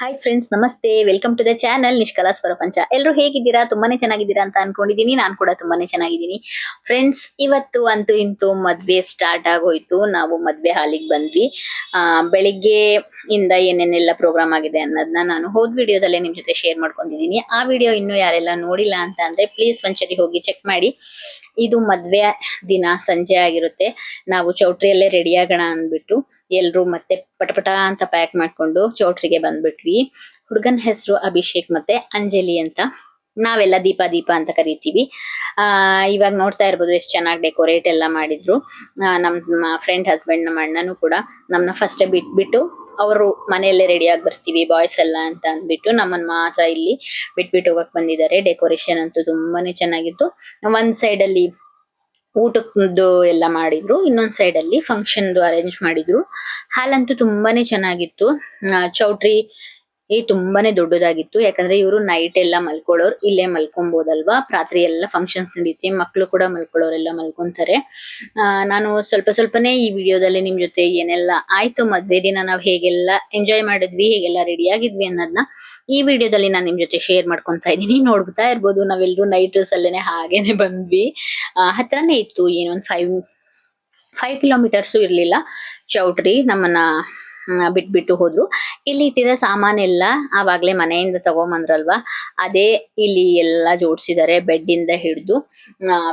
Hi friends, ನಮಸ್ತೆ. Welcome to the channel ನಿಷ್ಕಲಾಸ್ ಪ್ರಪಂಚ. ಎಲ್ಲರೂ ಹೇಗಿದ್ದೀರಾ? ತುಂಬಾನೇ ಚೆನ್ನಾಗಿದ್ದೀರಾ ಅಂತ ಅನ್ಕೊಂಡಿದೀನಿ. ನಾನು ಕೂಡ ತುಂಬಾನೇ ಚೆನ್ನಾಗಿದ್ದೀನಿ. ಫ್ರೆಂಡ್ಸ್, ಇವತ್ತು ಅಂತೂ ಇಂತೂ ಮದ್ವೆ ಸ್ಟಾರ್ಟ್ ಆಗೋಯ್ತು. ನಾವು ಮದ್ವೆ ಹಾಲಿಗೆ ಬಂದ್ವಿ. ಬೆಳಿಗ್ಗೆ ಇಂದ ಏನೇನೆಲ್ಲ ಪ್ರೋಗ್ರಾಮ್ ಆಗಿದೆ ಅನ್ನೋದನ್ನ ನಾನು ಹೋದ್ ವಿಡಿಯೋದಲ್ಲೇ ನಿಮ್ ಜೊತೆ ಶೇರ್ ಮಾಡ್ಕೊಂಡಿದೀನಿ. ಆ ವಿಡಿಯೋ ಇನ್ನೂ ಯಾರೆಲ್ಲ ನೋಡಿಲ್ಲ ಅಂತ ಅಂದ್ರೆ ಪ್ಲೀಸ್ ಒಂದ್ಸರಿ ಹೋಗಿ ಚೆಕ್ ಮಾಡಿ. ಇದು ಮದ್ವೆ ದಿನ ಸಂಜೆ ಆಗಿರುತ್ತೆ. ನಾವು ಚೌಟ್ರಿಯಲ್ಲೇ ರೆಡಿ ಆಗೋಣ ಅಂದ್ಬಿಟ್ಟು ಎಲ್ರು ಮತ್ತೆ ಪಟಪಟ ಅಂತ ಪ್ಯಾಕ್ ಮಾಡ್ಕೊಂಡು ಚೌಟ್ರಿಗೆ ಬಂದ್ಬಿಟ್ವಿ. ಹುಡುಗನ ಹೆಸರು ಅಭಿಷೇಕ್ ಮತ್ತೆ ಅಂಜಲಿ ಅಂತ. ನಾವೆಲ್ಲ ದೀಪ ದೀಪ ಅಂತ ಕರಿತೀವಿ. ಇವಾಗ ನೋಡ್ತಾ ಇರ್ಬೋದು ಎಷ್ಟು ಚೆನ್ನಾಗಿ ಡೆಕೋರೇಟ್ ಎಲ್ಲ ಮಾಡಿದ್ರು. ನಮ್ಮ ಫ್ರೆಂಡ್ ಹಸ್ಬೆಂಡ್ ನಮ್ಮ ಅಣ್ಣನು ಕೂಡ ನಮ್ನ ಫಸ್ಟ್ ಬಿಟ್ಬಿಟ್ಟು ಅವರು ಮನೆಯಲ್ಲೇ ರೆಡಿ ಆಗಿ ಬರ್ತೀವಿ ಬಾಯ್ಸ್ ಎಲ್ಲ ಅಂತ ಅಂದ್ಬಿಟ್ಟು ನಮ್ಮನ್ನ ಮಾತ್ರ ಇಲ್ಲಿ ಬಿಟ್ಬಿಟ್ಟು ಹೋಗಕ್ ಬಂದಿದ್ದಾರೆ. ಡೆಕೋರೇಷನ್ ಅಂತೂ ತುಂಬಾನೇ ಚೆನ್ನಾಗಿತ್ತು. ಒಂದ್ ಸೈಡ್ ಅಲ್ಲಿ ಊಟದ್ದು ಎಲ್ಲ ಮಾಡಿದ್ರು, ಇನ್ನೊಂದ್ ಸೈಡ್ ಅಲ್ಲಿ ಫಂಕ್ಷನ್ ಅರೇಂಜ್ ಮಾಡಿದ್ರು. ಹಾಲ್ ಅಂತೂ ತುಂಬಾನೇ ಚೆನ್ನಾಗಿತ್ತು. ಚೌಟ್ರಿ ತುಂಬಾನೇ ದೊಡ್ಡದಾಗಿತ್ತು. ಯಾಕಂದ್ರೆ ಇವರು ನೈಟ್ ಎಲ್ಲ ಮಲ್ಕೊಳ್ಳೋರು ಇಲ್ಲೇ ಮಲ್ಕೊಬಹುದಲ್ವಾ. ರಾತ್ರಿ ಎಲ್ಲ ಫಂಕ್ಷನ್ಸ್ ನಡೀತಿ, ಮಕ್ಳು ಕೂಡ ಮಲ್ಕೊಳ್ಳೋರೆಲ್ಲ ಮಲ್ಕೊಂತಾರೆ. ನಾನು ಸ್ವಲ್ಪನೇ ಈ ವಿಡಿಯೋದಲ್ಲಿ ನಿಮ್ ಜೊತೆ ಏನೆಲ್ಲ ಆಯ್ತು ಮದ್ವೆ ದಿನ ನಾವ್ ಹೇಗೆಲ್ಲ ಎಂಜಾಯ್ ಮಾಡಿದ್ವಿ, ಹೇಗೆಲ್ಲ ರೆಡಿ ಆಗಿದ್ವಿ ಅನ್ನೋದನ್ನ ಈ ವಿಡಿಯೋದಲ್ಲಿ ನಾನು ನಿಮ್ ಜೊತೆ ಶೇರ್ ಮಾಡ್ಕೊಂತಾ ಇದ್ದೀನಿ. ನೋಡ್ತಾ ಇರ್ಬೋದು ನಾವೆಲ್ಲರೂ ನೈಟ್ ಡ್ರೆಸ್ ಅಲ್ಲೇನೆ ಹಾಗೇನೆ ಬಂದ್ವಿ. ಹತ್ರನೇ ಇತ್ತು, ಏನೊಂದ್ 5 ಕಿಲೋಮೀಟರ್ಸ್ ಇರ್ಲಿಲ್ಲ ಚೌಟ್ರಿ. ನಮ್ಮನ್ನ ಬಿಟ್ಬಿಟ್ಟು ಹೋದ್ರು. ಇಲ್ಲಿ ಇಟ್ಟಿರೋ ಸಾಮಾನೆಲ್ಲ ಆವಾಗ್ಲೇ ಮನೆಯಿಂದ ತಗೊಂಬಂದ್ರಲ್ವಾ, ಅದೇ ಇಲ್ಲಿ ಎಲ್ಲ ಜೋಡ್ಸಿದ್ದಾರೆ. ಬೆಡ್ ಇಂದ ಹಿಡಿದು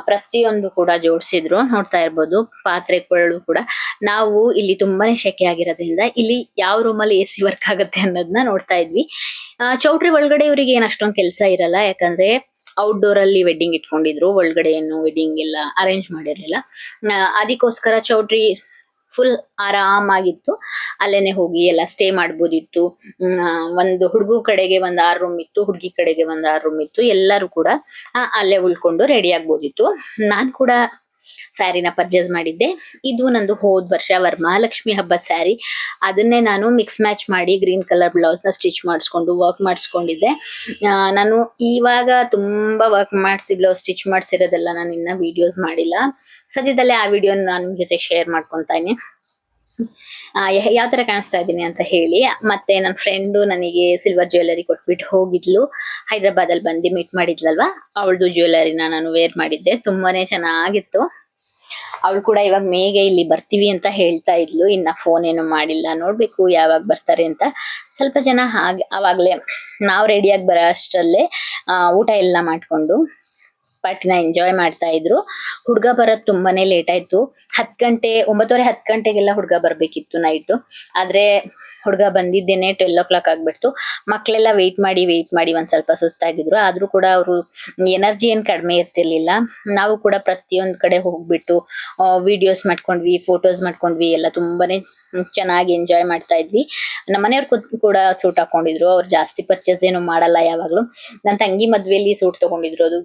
ಪ್ರತಿಯೊಂದು ಕೂಡ ಜೋಡ್ಸಿದ್ರು. ನೋಡ್ತಾ ಇರ್ಬೋದು ಪಾತ್ರೆಗಳು ಕೂಡ. ನಾವು ಇಲ್ಲಿ ತುಂಬಾನೇ ಶೆಕೆ ಆಗಿರೋದ್ರಿಂದ ಇಲ್ಲಿ ಯಾವ ರೂಮಲ್ಲಿ AC ವರ್ಕ್ ಆಗುತ್ತೆ ಅನ್ನೋದನ್ನ ನೋಡ್ತಾ ಇದ್ವಿ. ಚೌಟ್ರಿ ಒಳಗಡೆ ಇವ್ರಿಗೆ ಏನ್ ಅಷ್ಟೊಂದ್ ಕೆಲ್ಸ ಇರಲ್ಲ, ಯಾಕಂದ್ರೆ ಔಟ್ಡೋರ್ ಅಲ್ಲಿ ವೆಡ್ಡಿಂಗ್ ಇಟ್ಕೊಂಡಿದ್ರು. ಒಳಗಡೆ ಏನು ವೆಡ್ಡಿಂಗ್ ಎಲ್ಲ ಅರೇಂಜ್ ಮಾಡಿರ್ಲಿಲ್ಲ. ಅದಕ್ಕೋಸ್ಕರ ಚೌಟ್ರಿ ಫುಲ್ ಆರಾಮಾಗಿತ್ತು. ಅಲ್ಲೇನೆ ಹೋಗಿ ಎಲ್ಲ ಸ್ಟೇ ಮಾಡ್ಬೋದಿತ್ತು. ಒಂದು ಹುಡುಗ ಕಡೆಗೆ ಒಂದ್ 6 ರೂಮ್ ಇತ್ತು, ಹುಡುಗಿ ಕಡೆಗೆ ಒಂದ್ 6 ರೂಮ್ ಇತ್ತು. ಎಲ್ಲರೂ ಕೂಡ ಅಲ್ಲೇ ಉಳ್ಕೊಂಡು ರೆಡಿ ಆಗ್ಬೋದಿತ್ತು. ನಾನ್ ಕೂಡ ಸ್ಯಾರಿನ ಪರ್ಚೇಸ್ ಮಾಡಿದ್ದೆ. ಇದು ನಂದು ಹೋದ್ ವರ್ಷ ವರಮಹಾಲಕ್ಷ್ಮಿ ಹಬ್ಬದ ಸ್ಯಾರಿ. ಅದನ್ನೇ ನಾನು ಮಿಕ್ಸ್ ಮ್ಯಾಚ್ ಮಾಡಿ ಗ್ರೀನ್ ಕಲರ್ ಬ್ಲೌಸ್ ನ ಸ್ಟಿಚ್ ಮಾಡಿಸ್ಕೊಂಡು ವರ್ಕ್ ಮಾಡಿಸ್ಕೊಂಡಿದ್ದೆ. ನಾನು ಇವಾಗ ತುಂಬಾ ವರ್ಕ್ ಮಾಡಿಸಿ ಬ್ಲೌಸ್ ಸ್ಟಿಚ್ ಮಾಡಿಸಿರೋದೆಲ್ಲ ನಾನು ಇನ್ನ ವಿಡಿಯೋಸ್ ಮಾಡಿಲ್ಲ. ಸದ್ಯದಲ್ಲೇ ಆ ವಿಡಿಯೋ ನಾನು ನಿಮ್ ಜೊತೆ ಶೇರ್ ಮಾಡ್ಕೊಂತಾ ಇದೀನಿ. ಯಾವ ತರ ಕಾಣಿಸ್ತಾ ಇದ್ದೀನಿ ಅಂತ ಹೇಳಿ. ಮತ್ತೆ ನನ್ನ ಫ್ರೆಂಡು ನನಗೆ ಸಿಲ್ವರ್ ಜ್ಯುವೆಲರಿ ಕೊಟ್ಬಿಟ್ಟು ಹೋಗಿದ್ಲು. ಹೈದರಾಬಾದ್ ಅಲ್ಲಿ ಬಂದು ಮೀಟ್ ಮಾಡಿದ್ಲಲ್ವಾ, ಅವಳದು ಜ್ಯುವೆಲರಿನ ನಾನು ವೇರ್ ಮಾಡಿದ್ದೆ. ತುಂಬಾನೇ ಚೆನ್ನಾಗಿತ್ತು. ಅವಳು ಕೂಡ ಇವಾಗ ಮೇಗೆ ಇಲ್ಲಿ ಬರ್ತೀವಿ ಅಂತ ಹೇಳ್ತಾ ಇದ್ಲು. ಇನ್ನ ಫೋನ್ ಏನು ಮಾಡಿಲ್ಲ, ನೋಡ್ಬೇಕು ಯಾವಾಗ ಬರ್ತಾರೆ ಅಂತ. ಸ್ವಲ್ಪ ಜನ ಹಾಗೆ ಅವಾಗ್ಲೇ ನಾವ್ ರೆಡಿಯಾಗಿ ಬರೋ ಅಷ್ಟರಲ್ಲೇ ಊಟ ಎಲ್ಲ ಮಾಡ್ಕೊಂಡು ಪಾರ್ಟಿನ ಎಂಜಾಯ್ ಮಾಡ್ತಾ ಇದ್ರು. ಹುಡ್ಗ ಬರೋದ್ ತುಂಬಾನೇ ಲೇಟ್ ಆಯ್ತು. 9:30 10 ಗಂಟೆಗೆಲ್ಲ ಹುಡ್ಗ ಬರ್ಬೇಕಿತ್ತು ನೈಟ್. ಆದ್ರೆ ಹುಡ್ಗ ಬಂದಿದ್ದೇನೆ 12 o'clock ಆಗ್ಬಿಡ್ತು. ಮಕ್ಳೆಲ್ಲ ವೆಯ್ಟ್ ಮಾಡಿ ಒಂದ್ ಸ್ವಲ್ಪ ಸುಸ್ತಾಗಿದ್ರು. ಆದ್ರೂ ಕೂಡ ಅವರು ಎನರ್ಜಿ ಏನ್ ಕಡಿಮೆ ಇರ್ತಿರ್ಲಿಲ್ಲ. ನಾವು ಕೂಡ ಪ್ರತಿಯೊಂದ್ ಕಡೆ ಹೋಗ್ಬಿಟ್ಟು ವಿಡಿಯೋಸ್ ಮಾಡ್ಕೊಂಡ್ವಿ, ಫೋಟೋಸ್ ಮಾಡ್ಕೊಂಡ್ವಿ. ಎಲ್ಲ ತುಂಬಾನೇ ಚೆನ್ನಾಗಿ ಎಂಜಾಯ್ ಮಾಡ್ತಾ ಇದ್ವಿ. ನಮ್ಮ ಮನೆಯವ್ರು ಕೂಡ ಸೂಟ್ ಹಾಕೊಂಡಿದ್ರು. ಅವ್ರು ಜಾಸ್ತಿ ಪರ್ಚೇಸ್ ಏನು ಮಾಡಲ್ಲ ಯಾವಾಗ್ಲೂ. ನನ್ ತಂಗಿ ಮದ್ವೆಲಿ ಸೂಟ್ ತಗೊಂಡಿದ್ರು. ಅದು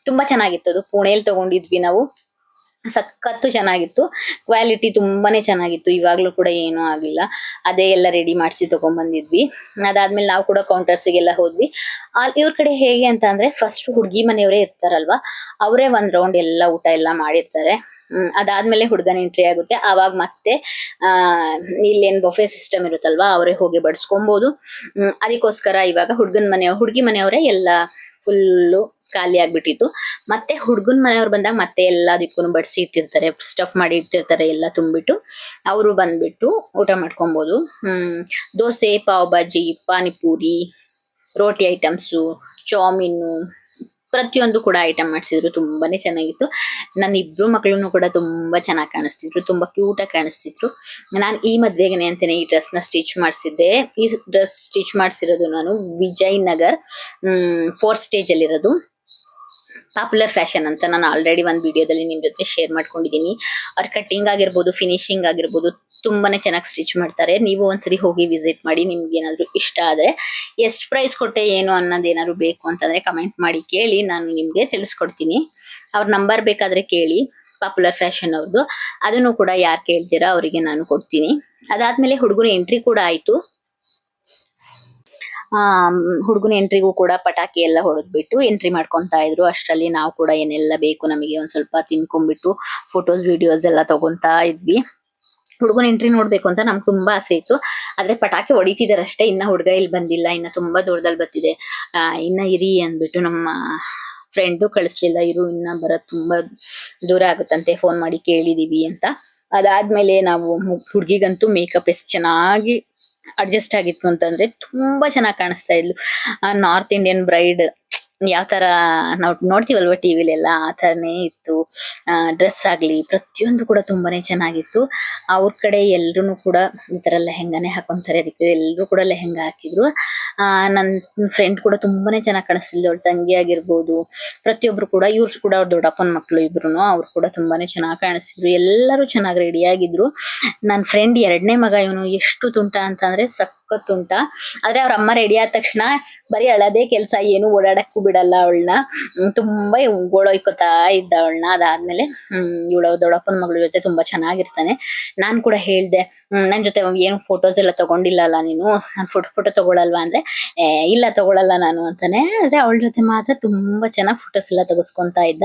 ತುಂಬಾ ಚೆನ್ನಾಗಿತ್ತು. ಅದು ಪುಣೆಯಲ್ಲಿ ತಗೊಂಡಿದ್ವಿ ನಾವು. ಸಖತ್ತು ಚೆನ್ನಾಗಿತ್ತು. ಕ್ವಾಲಿಟಿ ತುಂಬಾನೇ ಚೆನ್ನಾಗಿತ್ತು. ಇವಾಗ್ಲೂ ಕೂಡ ಏನೂ ಆಗಿಲ್ಲ. ಅದೇ ಎಲ್ಲ ರೆಡಿ ಮಾಡಿಸಿ ತಗೊಂಡ್ ಬಂದಿದ್ವಿ. ಅದಾದ್ಮೇಲೆ ನಾವು ಕೂಡ ಕೌಂಟರ್ಸ್ಗೆಲ್ಲ ಹೋದ್ವಿ. ಇವ್ರ ಕಡೆ ಹೇಗೆ ಅಂತ ಅಂದ್ರೆ ಫಸ್ಟ್ ಹುಡ್ಗಿ ಮನೆಯವರೇ ಇರ್ತಾರಲ್ವಾ, ಅವರೇ ಒಂದ್ ರೌಂಡ್ ಎಲ್ಲ ಊಟ ಎಲ್ಲ ಮಾಡಿರ್ತಾರೆ. ಅದಾದ್ಮೇಲೆ ಹುಡ್ಗನ ಎಂಟ್ರಿ ಆಗುತ್ತೆ. ಆವಾಗ ಮತ್ತೆ ಇಲ್ಲೇನ್ ಬೊಫೆ ಸಿಸ್ಟಮ್ ಇರುತ್ತಲ್ವಾ, ಅವರೇ ಹೋಗಿ ಬಡಿಸ್ಕೊಬಹುದು. ಅದಕ್ಕೋಸ್ಕರ ಇವಾಗ ಹುಡ್ಗಿ ಮನೆಯವರೇ ಎಲ್ಲ ಫುಲ್ಲು ಖಾಲಿ ಆಗ್ಬಿಟ್ಟಿತ್ತು. ಮತ್ತೆ ಹುಡ್ಗನ್ ಮನೆಯವ್ರು ಬಂದಾಗ ಮತ್ತೆ ಎಲ್ಲದಕ್ಕೂ ಬಡಿಸಿ ಇಟ್ಟಿರ್ತಾರೆ, ಸ್ಟಫ್ ಮಾಡಿ ಇಟ್ಟಿರ್ತಾರೆ ಎಲ್ಲ ತುಂಬಿಟ್ಟು. ಅವರು ಬಂದ್ಬಿಟ್ಟು ಊಟ ಮಾಡ್ಕೊಬಹುದು. ದೋಸೆ, ಪಾವ್ ಭಾಜಿ, ಪಾನಿಪೂರಿ, ರೋಟಿ ಐಟಮ್ಸು, ಚಾಮಿನ್ನು, ಪ್ರತಿಯೊಂದು ಕೂಡ ಐಟಮ್ ಮಾಡಿಸಿದ್ರು. ತುಂಬಾನೇ ಚೆನ್ನಾಗಿತ್ತು. ನನ್ನ ಇಬ್ರು ಮಕ್ಕಳನ್ನು ಕೂಡ ತುಂಬಾ ಚೆನ್ನಾಗಿ ಕಾಣಿಸ್ತಿದ್ರು, ತುಂಬಾ ಕ್ಯೂಟ್ ಆಗಿ ಕಾಣಿಸ್ತಿದ್ರು. ನಾನು ಈ ಮದ್ವೆಗೆನೆ ಅಂತಾನೆ ಈ ಡ್ರೆಸ್ ನ ಸ್ಟಿಚ್ ಮಾಡಿಸಿದ್ದೆ. ಈ ಡ್ರೆಸ್ ಸ್ಟಿಚ್ ಮಾಡಿಸಿರೋದು ನಾನು ವಿಜಯ್ ನಗರ್ 4th ಸ್ಟೇಜ್ ಅಲ್ಲಿ ಇರೋದು. ಪಾಪ್ಯುಲರ್ ಫ್ಯಾಷನ್ ಅಂತ ನಾನು ಆಲ್ರೆಡಿ ಒಂದ್ ವಿಡಿಯೋದಲ್ಲಿ ನಿಮ್ ಜೊತೆ ಶೇರ್ ಮಾಡ್ಕೊಂಡಿದೀನಿ. ಅವ್ರ ಕಟ್ಟಿಂಗ್ ಆಗಿರ್ಬೋದು, ಫಿನಿಶಿಂಗ್ ಆಗಿರ್ಬೋದು ತುಂಬಾನೇ ಚೆನ್ನಾಗಿ ಸ್ಟಿಚ್ ಮಾಡ್ತಾರೆ. ನೀವು ಒಂದ್ಸರಿ ಹೋಗಿ ವಿಸಿಟ್ ಮಾಡಿ. ನಿಮ್ಗೆ ಏನಾದ್ರು ಇಷ್ಟ ಆದ್ರೆ, ಎಷ್ಟು ಪ್ರೈಸ್ ಕೊಟ್ಟೆ ಏನು ಅನ್ನೋದು ಏನಾದ್ರು ಬೇಕು ಅಂತಂದ್ರೆ ಕಮೆಂಟ್ ಮಾಡಿ ಕೇಳಿ, ನಾನು ನಿಮ್ಗೆ ತಿಳಿಸ್ಕೊಡ್ತೀನಿ. ಅವ್ರ ನಂಬರ್ ಬೇಕಾದ್ರೆ ಕೇಳಿ, ಪಾಪ್ಯುಲರ್ ಫ್ಯಾಷನ್ ಅವ್ರದ್ದು. ಅದನ್ನು ಕೂಡ ಯಾರು ಕೇಳ್ತೀರಾ ಅವರಿಗೆ ನಾನು ಕೊಡ್ತೀನಿ. ಅದಾದ್ಮೇಲೆ ಹುಡುಗನ ಎಂಟ್ರಿ ಕೂಡ ಆಯ್ತು. ಹುಡುಗನ ಎಂಟ್ರಿಗೂ ಕೂಡ ಪಟಾಕಿ ಎಲ್ಲ ಹೊಡೆದ್ಬಿಟ್ಟು ಎಂಟ್ರಿ ಮಾಡ್ಕೊಂತಾ ಇದ್ರು. ಅಷ್ಟರಲ್ಲಿ ನಾವು ಕೂಡ ಏನೆಲ್ಲ ಬೇಕು ನಮಗೆ ಒಂದ್ ಸ್ವಲ್ಪ ತಿನ್ಕೊಂಡ್ಬಿಟ್ಟು ಫೋಟೋಸ್ ವಿಡಿಯೋಸ್ ಎಲ್ಲ ತಗೊಂತಾ ಇದ್ವಿ. ಹುಡುಗನ ಎಂಟ್ರಿ ನೋಡ್ಬೇಕು ಅಂತ ನಮ್ಗೆ ತುಂಬಾ ಆಸೆ ಇತ್ತು. ಆದ್ರೆ ಪಟಾಕಿ ಹೊಡಿತಿದಾರೆ ಅಷ್ಟೇ, ಇನ್ನ ಹುಡುಗ ಇಲ್ಲಿ ಬಂದಿಲ್ಲ, ಇನ್ನ ತುಂಬಾ ದೂರದಲ್ಲಿ ಬರ್ತಿದೆ. ಇನ್ನ ಇರಿ ಅಂದ್ಬಿಟ್ಟು ನಮ್ಮ ಫ್ರೆಂಡು ಕಳಿಸ್ಲಿಲ್ಲ, ಇರು ಇನ್ನ ಬರೋದ್ ತುಂಬಾ ದೂರ ಆಗುತ್ತಂತೆ, ಫೋನ್ ಮಾಡಿ ಕೇಳಿದೀವಿ ಅಂತ. ಅದಾದ್ಮೇಲೆ ನಾವು ಹುಡ್ಗಿಗಂತೂ ಮೇಕಪ್ ಎಷ್ಟ್ ಚೆನ್ನಾಗಿ ಅಡ್ಜಸ್ಟ್ ಆಗಿತ್ತು ಅಂತಂದ್ರೆ ತುಂಬಾ ಚೆನ್ನಾಗಿ ಕಾಣಿಸ್ತಾ ಇದ್ಲು. ನಾರ್ತ್ ಇಂಡಿಯನ್ ಬ್ರೈಡ್ ಯಾವ ತರ ನಾವ್ ನೋಡ್ತೀವಲ್ವಾ ಟಿವಿಲೆಲ್ಲ, ಆ ತರನೇ ಇತ್ತು. ಡ್ರೆಸ್ ಆಗ್ಲಿ ಪ್ರತಿಯೊಂದು ಕೂಡ ತುಂಬಾನೇ ಚೆನ್ನಾಗಿತ್ತು. ಅವ್ರ ಕಡೆ ಎಲ್ರು ಕೂಡ ಈ ತರ ಲೆಹೆಂಗಾನೆ ಹಾಕೊಂತಾರೆ, ಅದಕ್ಕೆ ಎಲ್ರು ಕೂಡ ಲೆಹೆಂಗಾ ಹಾಕಿದ್ರು. ನನ್ ಫ್ರೆಂಡ್ ಕೂಡ ತುಂಬಾನೇ ಚೆನ್ನಾಗಿ ಕಾಣಿಸ್ತಿದ್ಲು, ಅವ್ರ ತಂಗಿ ಆಗಿರ್ಬೋದು, ಪ್ರತಿಯೊಬ್ರು ಕೂಡ. ಇವ್ರು ಕೂಡ ಅವ್ರ ದೊಡ್ಡಪ್ಪನ ಮಕ್ಳು ಇಬ್ರುನು, ಅವ್ರು ಕೂಡ ತುಂಬಾನೇ ಚೆನ್ನಾಗಿ ಕಾಣಿಸ್ತಿದ್ರು. ಎಲ್ಲರೂ ಚೆನ್ನಾಗಿ ರೆಡಿ ಆಗಿದ್ರು. ನನ್ ಫ್ರೆಂಡ್ ಎರಡನೇ ಮಗ, ಇವನು ಎಷ್ಟು ತುಂಟ ಅಂತ ಅಂದ್ರೆ ಸಖತ್ ತುಂಟ. ಆದ್ರೆ ಅವ್ರ ಅಮ್ಮ ರೆಡಿ ಆದ ತಕ್ಷಣ ಬರೀ ಅಳದೇ ಕೆಲ್ಸ, ಏನು ಓಡಾಡಕ್ಕೂ ಬಿಡಲ್ಲ ಅವಳನ್ನ. ತುಂಬಾ ಗೋಳೊಯ್ಕೋತಾ ಇದ್ದ ಅವಳನ್ನ. ಅದಾದ್ಮೇಲೆ ಇವಳ ದೊಡ್ಡಪ್ಪನ ಮಗಳ ಜೊತೆ ತುಂಬಾ ಚೆನ್ನಾಗಿರ್ತಾನೆ. ನಾನ್ ಕೂಡ ಹೇಳ್ದೆ, ನನ್ ಜೊತೆ ಏನು ಫೋಟೋಸ್ ಎಲ್ಲ ತಗೊಂಡಿಲ್ಲಲ್ಲ ನೀನು, ನಾನ್ ಫೋಟೋ ತಗೊಳಲ್ವಾ ಅಂದ್ರೆ, ಇಲ್ಲ ತಗೊಳಲ್ಲ ನಾನು ಅಂತಾನೆ. ಆದ್ರೆ ಅವಳ ಜೊತೆ ಮಾತ್ರ ತುಂಬಾ ಚೆನ್ನಾಗಿ ಫೋಟೋಸ್ ಎಲ್ಲ ತೆಗೆಸ್ಕೊಂತಾ ಇದ್ದ.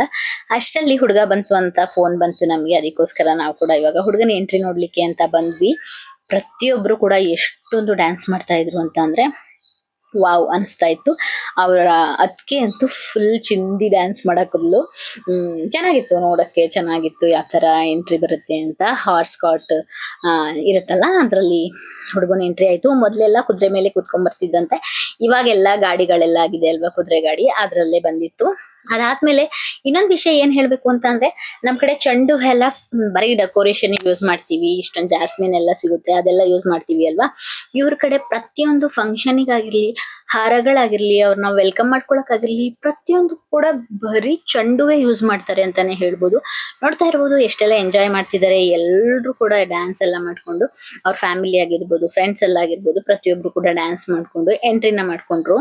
ಅಷ್ಟರಲ್ಲಿ ಹುಡುಗ ಬಂತು ಅಂತ ಫೋನ್ ಬಂತು ನಮ್ಗೆ. ಅದಕ್ಕೋಸ್ಕರ ನಾವು ಕೂಡ ಇವಾಗ ಹುಡುಗನ ಎಂಟ್ರಿ ನೋಡ್ಲಿಕ್ಕೆ ಅಂತ ಬಂದ್ವಿ. ಪ್ರತಿಯೊಬ್ರು ಕೂಡ ಎಷ್ಟೊಂದು ಡ್ಯಾನ್ಸ್ ಮಾಡ್ತಾ ಇದ್ರು ಅಂತ ಅಂದ್ರೆ ವಾವ್ ಅನಿಸ್ತಾ ಇತ್ತು. ಅವರ ಅದ್ಕೆ ಅಂತೂ ಫುಲ್ ಚಿಂದಿ ಡ್ಯಾನ್ಸ್ ಮಾಡಕ್ಲು. ಚೆನ್ನಾಗಿತ್ತು, ನೋಡಕ್ಕೆ ಚೆನ್ನಾಗಿತ್ತು ಯಾವ ತರ ಎಂಟ್ರಿ ಬರುತ್ತೆ ಅಂತ. ಹಾರ್ಸ್ ಕಾಟ್ ಇರುತ್ತಲ್ಲ, ಅದ್ರಲ್ಲಿ ಹುಡುಗನ ಎಂಟ್ರಿ ಆಯ್ತು. ಮೊದ್ಲೆಲ್ಲ ಕುದುರೆ ಮೇಲೆ ಕುತ್ಕೊಂಡ್ ಬರ್ತಿದ್ದಂತೆ, ಇವಾಗೆಲ್ಲ ಗಾಡಿಗಳೆಲ್ಲ ಆಗಿದೆ ಅಲ್ವಾ, ಕುದುರೆ ಗಾಡಿ, ಅದ್ರಲ್ಲೇ ಬಂದಿತ್ತು. ಅದಾದ್ಮೇಲೆ ಇನ್ನೊಂದ್ ವಿಷಯ ಏನ್ ಹೇಳ್ಬೇಕು ಅಂತ ಅಂದ್ರೆ, ನಮ್ ಕಡೆ ಚೆಂಡು ಎಲ್ಲ ಬರೀ ಡೆಕೋರೇಷನ್ ಯೂಸ್ ಮಾಡ್ತೀವಿ, ಇಷ್ಟೊಂದ್ ಜಾಸ್ಮಿನ್ ಎಲ್ಲ ಸಿಗುತ್ತೆ ಅದೆಲ್ಲ ಯೂಸ್ ಮಾಡ್ತೀವಿ ಅಲ್ವಾ. ಇವ್ರ ಕಡೆ ಪ್ರತಿಯೊಂದು ಫಂಕ್ಷನಿಗಾಗಿರ್ಲಿ, ಹಾರಗಳಾಗಿರ್ಲಿ, ಅವ್ರನ್ನ ವೆಲ್ಕಮ್ ಮಾಡ್ಕೊಳಕ್ ಆಗಿರ್ಲಿ, ಪ್ರತಿಯೊಂದು ಕೂಡ ಬರೀ ಚೆಂಡುವೆ ಯೂಸ್ ಮಾಡ್ತಾರೆ ಅಂತಾನೆ ಹೇಳ್ಬೋದು. ನೋಡ್ತಾ ಇರ್ಬೋದು ಎಷ್ಟೆಲ್ಲ ಎಂಜಾಯ್ ಮಾಡ್ತಿದ್ದಾರೆ. ಎಲ್ರು ಕೂಡ ಡ್ಯಾನ್ಸ್ ಎಲ್ಲ ಮಾಡ್ಕೊಂಡು, ಅವ್ರ ಫ್ಯಾಮಿಲಿ ಆಗಿರ್ಬೋದು, ಫ್ರೆಂಡ್ಸ್ ಎಲ್ಲ ಆಗಿರ್ಬೋದು, ಪ್ರತಿಯೊಬ್ರು ಕೂಡ ಡ್ಯಾನ್ಸ್ ಮಾಡ್ಕೊಂಡು ಎಂಟ್ರಿನ ಮಾಡ್ಕೊಂಡ್ರು.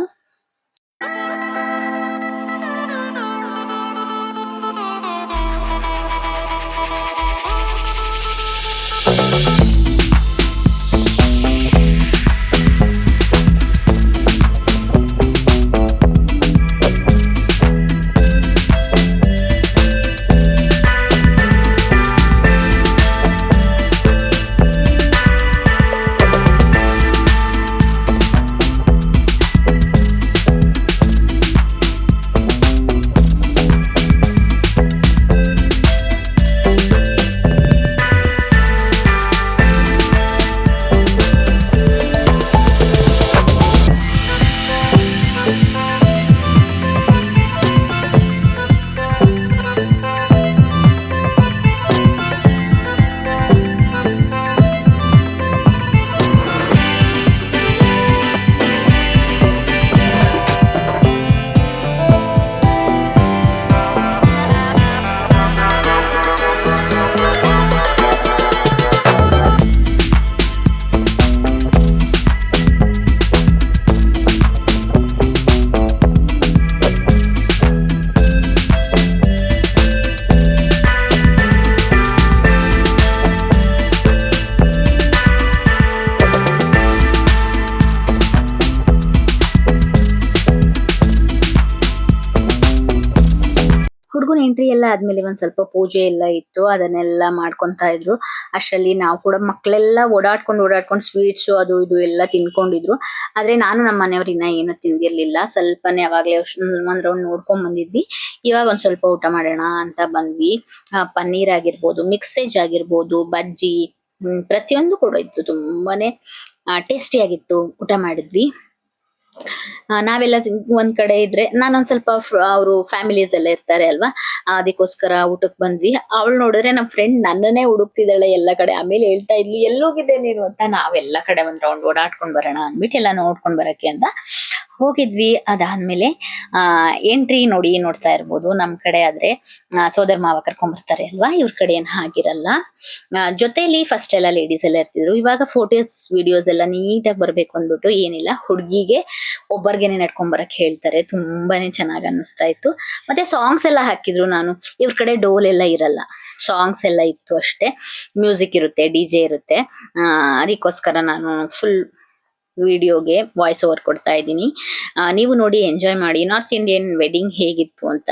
ಹುಡುಗನ ಎಂಟ್ರಿ ಎಲ್ಲ ಆದ್ಮೇಲೆ ಒಂದ್ ಸ್ವಲ್ಪ ಪೂಜೆ ಎಲ್ಲ ಇತ್ತು, ಅದನ್ನೆಲ್ಲ ಮಾಡ್ಕೊಂತಾ ಇದ್ರು. ಅಷ್ಟರಲ್ಲಿ ನಾವು ಕೂಡ ಮಕ್ಳೆಲ್ಲ ಓಡಾಡ್ಕೊಂಡು ಸ್ವೀಟ್ಸ್ ಅದು ಇದು ಎಲ್ಲ ತಿನ್ಕೊಂಡಿದ್ರು. ಆದ್ರೆ ನಾನು ನಮ್ಮ ಮನೆಯವ್ರು ಇನ್ನ ಏನು ತಿಂದಿರ್ಲಿಲ್ಲ, ಸ್ವಲ್ಪನೇ ಅವಾಗ್ಲೇ ಒಂದ್ ರೌಂಡ್ ನೋಡ್ಕೊಂಡ್ ಬಂದಿದ್ವಿ. ಇವಾಗ ಒಂದ್ ಸ್ವಲ್ಪ ಊಟ ಮಾಡೋಣ ಅಂತ ಬಂದ್ವಿ. ಪನ್ನೀರ್ ಆಗಿರ್ಬೋದು, ಮಿಕ್ಸ್ ವೆಜ್ ಆಗಿರ್ಬೋದು, ಬಜ್ಜಿ, ಪ್ರತಿಯೊಂದು ಕೂಡ ಇತ್ತು. ತುಂಬಾನೇ ಟೇಸ್ಟಿ ಆಗಿತ್ತು, ಊಟ ಮಾಡಿದ್ವಿ. ನಾವೆಲ್ಲ ಒಂದ್ ಕಡೆ ಇದ್ರೆ, ನಾನೊಂದ್ ಸ್ವಲ್ಪ ಅವರು ಫ್ಯಾಮಿಲೀಸ್ ಎಲ್ಲ ಇರ್ತಾರೆ ಅಲ್ವಾ, ಅದಕ್ಕೋಸ್ಕರ ಊಟಕ್ ಬಂದ್ವಿ. ಅವಳು ನೋಡಿದ್ರೆ ನಮ್ ಫ್ರೆಂಡ್ ನನ್ನನ್ನೇ ಹುಡುಕ್ತಿದ್ದಾಳೆ ಎಲ್ಲ ಕಡೆ. ಆಮೇಲೆ ಹೇಳ್ತಾ ಇದ್ಲು ಎಲ್ಲೋಗಿದ್ದೆ ನೀನು ಅಂತ. ನಾವೆಲ್ಲ ಕಡೆ ಒಂದ್ ರೌಂಡ್ ಓಡಾಡ್ಕೊಂಡ್ ಬರೋಣ ಅಂದ್ಬಿಟ್ಟು ಎಲ್ಲ ನೋಡ್ಕೊಂಡ್ ಬರಕ್ಕೆ ಅಂತ ಹೋಗಿದ್ವಿ. ಅದಾದ್ಮೇಲೆ ಎಂಟ್ರಿ ನೋಡ್ತಾ ಇರ್ಬೋದು. ನಮ್ ಕಡೆ ಆದ್ರೆ ಸೋದರ ಮಾವ ಕರ್ಕೊಂಡ್ ಬರ್ತಾರೆ ಅಲ್ವಾ, ಇವ್ರ ಕಡೆ ಏನ್ ಹಾಗಿರಲ್ಲ. ಜೊತೆಲಿ ಫಸ್ಟ್ ಎಲ್ಲ ಲೇಡೀಸ್ ಎಲ್ಲ ಇರ್ತಿದ್ರು. ಇವಾಗ ಫೋಟೋಸ್ ವಿಡಿಯೋಸ್ ಎಲ್ಲ ನೀಟಾಗಿ ಬರ್ಬೇಕು ಅಂದ್ಬಿಟ್ಟು ಏನಿಲ್ಲ, ಹುಡ್ಗಿಗೆ ಒಬ್ಬರ್ಗೆನೆ ನಡ್ಕೊಂಡ್ ಬರಕ್ ಹೇಳ್ತಾರೆ. ತುಂಬಾನೇ ಚೆನ್ನಾಗ್ ಅನ್ನಿಸ್ತಾ ಇತ್ತು. ಮತ್ತೆ ಸಾಂಗ್ಸ್ ಎಲ್ಲ ಹಾಕಿದ್ರು. ನಾನು ಇವ್ರ ಕಡೆ ಡೋಲ್ ಎಲ್ಲ ಇರಲ್ಲ, ಸಾಂಗ್ಸ್ ಎಲ್ಲ ಇತ್ತು ಅಷ್ಟೇ. ಮ್ಯೂಸಿಕ್ ಇರುತ್ತೆ, ಡಿಜೆ ಇರುತ್ತೆ. ಅದಕ್ಕೋಸ್ಕರ ನಾನು ಫುಲ್ ವಿಡಿಯೋಗೆ ವಾಯ್ಸ್ ಓವರ್ ಕೊಡ್ತಾ ಇದ್ದೀನಿ. ನೀವು ನೋಡಿ ಎಂಜಾಯ್ ಮಾಡಿ ನಾರ್ತ್ ಇಂಡಿಯನ್ ವೆಡ್ಡಿಂಗ್ ಹೇಗಿತ್ತು ಅಂತ.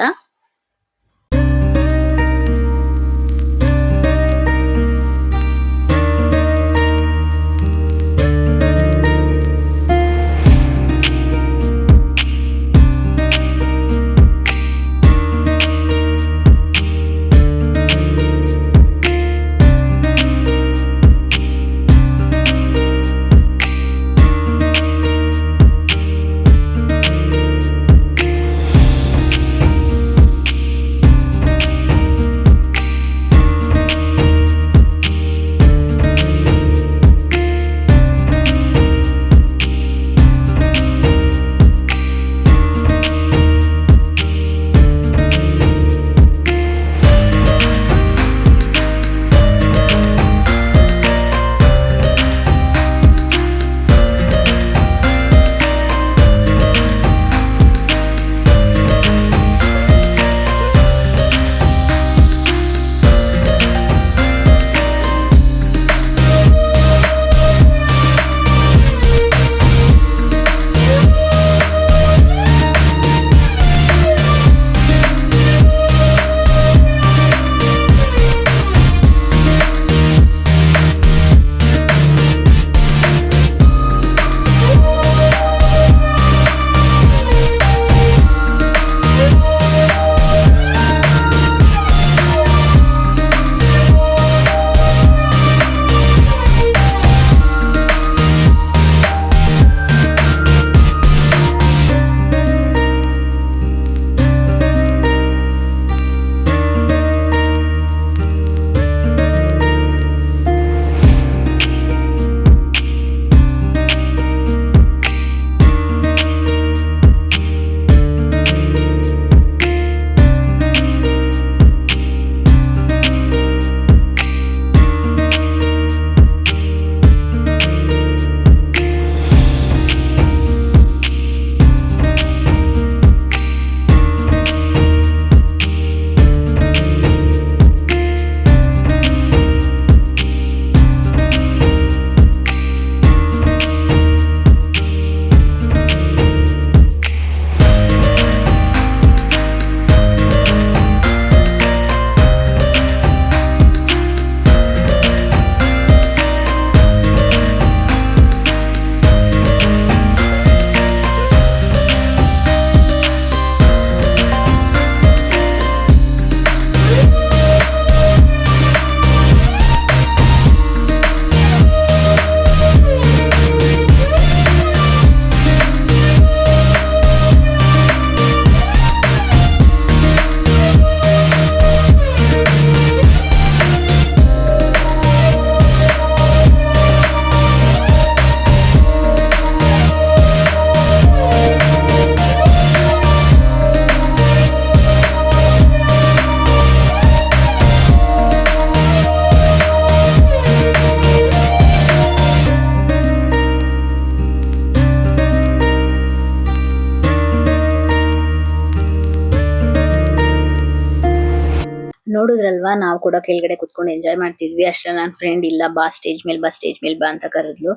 ನೋಡಿದ್ರಲ್ವಾ ನಾವು ಕೂಡ ಕೆಳಗಡೆ ಕುತ್ಕೊಂಡು ಎಂಜಾಯ್ ಮಾಡ್ತಿದ್ವಿ. ಅಷ್ಟೇ ನನ್ನ ಫ್ರೆಂಡ್ ಇಲ್ಲ ಬಾ ಸ್ಟೇಜ್ ಮೇಲೆ ಬಾ ಸ್ಟೇಜ್ ಮೇಲೆ ಬಾ ಅಂತ ಕರೆದ್ಲು.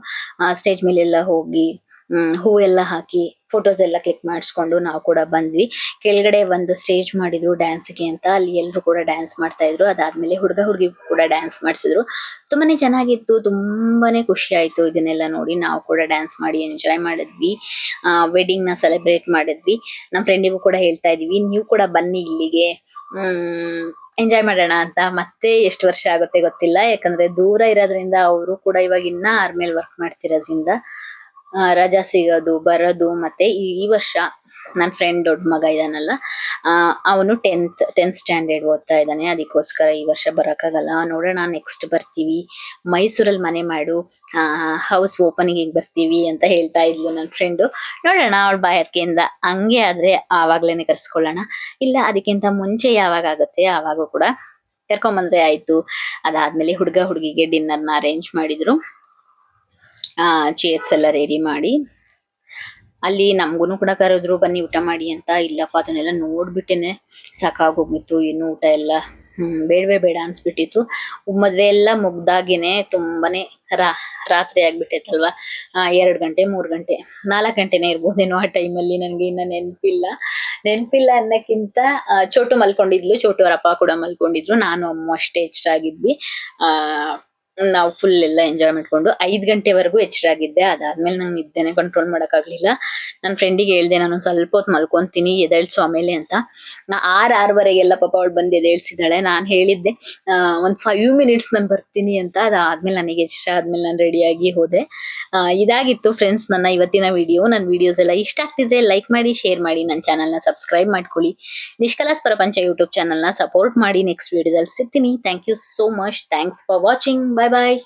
ಸ್ಟೇಜ್ ಮೇಲೆಲ್ಲ ಹೋಗಿ ಹೂ ಎಲ್ಲ ಹಾಕಿ ಫೋಟೋಸ್ ಎಲ್ಲ ಕ್ಲಿಕ್ ಮಾಡಿಸ್ಕೊಂಡು ನಾವು ಕೂಡ ಬಂದ್ವಿ. ಕೆಳಗಡೆ ಒಂದು ಸ್ಟೇಜ್ ಮಾಡಿದ್ರು ಡ್ಯಾನ್ಸ್ಗೆ ಅಂತ, ಅಲ್ಲಿ ಎಲ್ಲರೂ ಕೂಡ ಡ್ಯಾನ್ಸ್ ಮಾಡ್ತಾ ಇದ್ರು. ಅದಾದ್ಮೇಲೆ ಹುಡುಗ ಹುಡುಗಿ ಕೂಡ ಡ್ಯಾನ್ಸ್ ಮಾಡಿಸಿದ್ರು. ತುಂಬಾನೇ ಚೆನ್ನಾಗಿತ್ತು, ತುಂಬಾನೇ ಖುಷಿ ಆಯ್ತು ಇದನ್ನೆಲ್ಲ ನೋಡಿ. ನಾವು ಕೂಡ ಡ್ಯಾನ್ಸ್ ಮಾಡಿ ಎಂಜಾಯ್ ಮಾಡಿದ್ವಿ, ವೆಡ್ಡಿಂಗ್ ನ ಸೆಲೆಬ್ರೇಟ್ ಮಾಡಿದ್ವಿ. ನಮ್ಮ ಫ್ರೆಂಡಿಗೂ ಕೂಡ ಹೇಳ್ತಾ ಇದೀವಿ, ನೀವು ಕೂಡ ಬನ್ನಿ ಇಲ್ಲಿಗೆ ಎಂಜಾಯ್ ಮಾಡೋಣ ಅಂತ. ಮತ್ತೆ ಎಷ್ಟು ವರ್ಷ ಆಗುತ್ತೆ ಗೊತ್ತಿಲ್ಲ, ಯಾಕಂದ್ರೆ ದೂರ ಇರೋದ್ರಿಂದ ಅವರು ಕೂಡ ಇವಾಗ ಇನ್ನ ಆರ್ಮೇಲ್ ವರ್ಕ್ ಮಾಡ್ತಿರೋದ್ರಿಂದ ರಜಾ ಸಿಗೋದು ಬರೋದು. ಮತ್ತೆ ಈ ವರ್ಷ ನನ್ನ ಫ್ರೆಂಡ್ ದೊಡ್ಡ ಮಗ ಇದಾನಲ್ಲ, ಅವನು ಟೆಂತ್ ಸ್ಟ್ಯಾಂಡರ್ಡ್ ಓದ್ತಾ ಇದ್ದಾನೆ. ಅದಕ್ಕೋಸ್ಕರ ಈ ವರ್ಷ ಬರೋಕ್ಕಾಗಲ್ಲ, ನೋಡೋಣ ನೆಕ್ಸ್ಟ್ ಬರ್ತೀವಿ. ಮೈಸೂರಲ್ಲಿ ಮನೆ ಮಾಡು, ಹೌಸ್ ಓಪನಿಂಗ್ ಬರ್ತೀವಿ ಅಂತ ಹೇಳ್ತಾ ಇದ್ಲು ನನ್ನ ಫ್ರೆಂಡು. ನೋಡೋಣ ಅವಳ ಬಾಯರ್ಕೆಯಿಂದ ಹಂಗೆ ಆದ್ರೆ ಆವಾಗ್ಲೇನೆ ಕರ್ಸ್ಕೊಳ್ಳೋಣ, ಇಲ್ಲ ಅದಕ್ಕಿಂತ ಮುಂಚೆ ಯಾವಾಗ ಆಗುತ್ತೆ ಆವಾಗೂ ಕೂಡ ಕರ್ಕೊಂಬಂದ್ರೆ ಆಯ್ತು. ಅದಾದ್ಮೇಲೆ ಹುಡುಗ ಹುಡುಗಿಗೆ ಡಿನ್ನರ್ನ ಅರೇಂಜ್ ಮಾಡಿದ್ರು. ಚೇರ್ಸ್ ಎಲ್ಲ ರೆಡಿ ಮಾಡಿ, ಅಲ್ಲಿ ನಮ್ಗೂನು ಕೂಡ ಕರೆದ್ರು ಬನ್ನಿ ಊಟ ಮಾಡಿ ಅಂತ. ಇಲ್ಲಪ್ಪ ಅದನ್ನೆಲ್ಲ ನೋಡ್ಬಿಟ್ಟೇನೆ ಸಾಕಾಗೋಗಿತ್ತು, ಇನ್ನು ಊಟ ಎಲ್ಲ ಬೇಡವೇ ಬೇಡ ಅನ್ಸ್ಬಿಟ್ಟಿತ್ತು. ಮದ್ವೆ ಎಲ್ಲ ಮುಗ್ದಾಗೇನೆ ತುಂಬಾನೇ ರಾತ್ರಿ ಆಗ್ಬಿಟ್ಟೈತಲ್ವಾ. 2 ಗಂಟೆ 3 ಗಂಟೆ 4 ಗಂಟೆನೇ ಇರ್ಬೋದೇನೋ ಆ ಟೈಮಲ್ಲಿ, ನನ್ಗೆ ಇನ್ನ ನೆನ್ಪಿಲ್ಲ ಅನ್ನಕ್ಕಿಂತ ಚೋಟು ಮಲ್ಕೊಂಡಿದ್ಲು, ಚೋಟು ಅವರ ಅಪ್ಪ ಕೂಡ ಮಲ್ಕೊಂಡಿದ್ರು, ನಾನು ಅಮ್ಮ ಅಷ್ಟೇ ಎಚ್ಚರಾಗಿದ್ವಿ. ನಾವು ಫುಲ್ ಎಲ್ಲ ಎಂಜಾಯ್ ಮಾಡ್ಕೊಂಡು 5 ಗಂಟೆವರೆಗೂ ಎಚ್ಚರಾಗಿದ್ದೆ. ಅದಾದ್ಮೇಲೆ ನಂಗೆ ನಿದ್ದೆನೆ ಕಂಟ್ರೋಲ್ ಮಾಡಕ್ಕಾಗ್ಲಿಲ್ಲ. ನನ್ನ ಫ್ರೆಂಡಿಗೆ ಹೇಳ್ದೆ, ನಾನು ಸ್ವಲ್ಪ ಹೊತ್ತು ಮಲ್ಕೊಂತೀನಿ ಎದ್ದೇಳ್ಸು ಆಮೇಲೆ ಅಂತ. 6:06ವರೆಗೆಲ್ಲ ಪಾಪ ಅವಳು ಬಂದು ಎದ್ದೇಳ್ಸಿದಾಳೆ. ನಾನು ಹೇಳಿದ್ದೆ ಒಂದ್ 5 ಮಿನಿಟ್ಸ್ ನಾನು ಬರ್ತೀನಿ ಅಂತ. ಅದಾದ್ಮೇಲೆ ನನಗೆ ಎಚ್ಚರ ಆದ್ಮೇಲೆ ನಾನು ರೆಡಿಯಾಗಿ ಹೋದೆ. ಇದಾಗಿತ್ತು ಫ್ರೆಂಡ್ಸ್ ನನ್ನ ಇವತ್ತಿನ ವಿಡಿಯೋ. ನನ್ನ ವಿಡಿಯೋಸ್ ಎಲ್ಲ ಇಷ್ಟ ಆಗ್ತಿದ್ರೆ ಲೈಕ್ ಮಾಡಿ, ಶೇರ್ ಮಾಡಿ, ನನ್ನ ಚಾನಲ್ನ ಸಬ್ಸ್ಕ್ರೈಬ್ ಮಾಡ್ಕೊಳ್ಳಿ. ನಿಷ್ಕಲಾಸ್ ಪ್ರಪಂಚ ಯೂಟ್ಯೂಬ್ ಚಾನಲ್ನ ಸಪೋರ್ಟ್ ಮಾಡಿ. ನೆಕ್ಸ್ಟ್ ವಿಡಿಯೋದಲ್ಲಿ ಸಿಗ್ತೀನಿ. Thank you so much. Thanks for watching. Bye bye.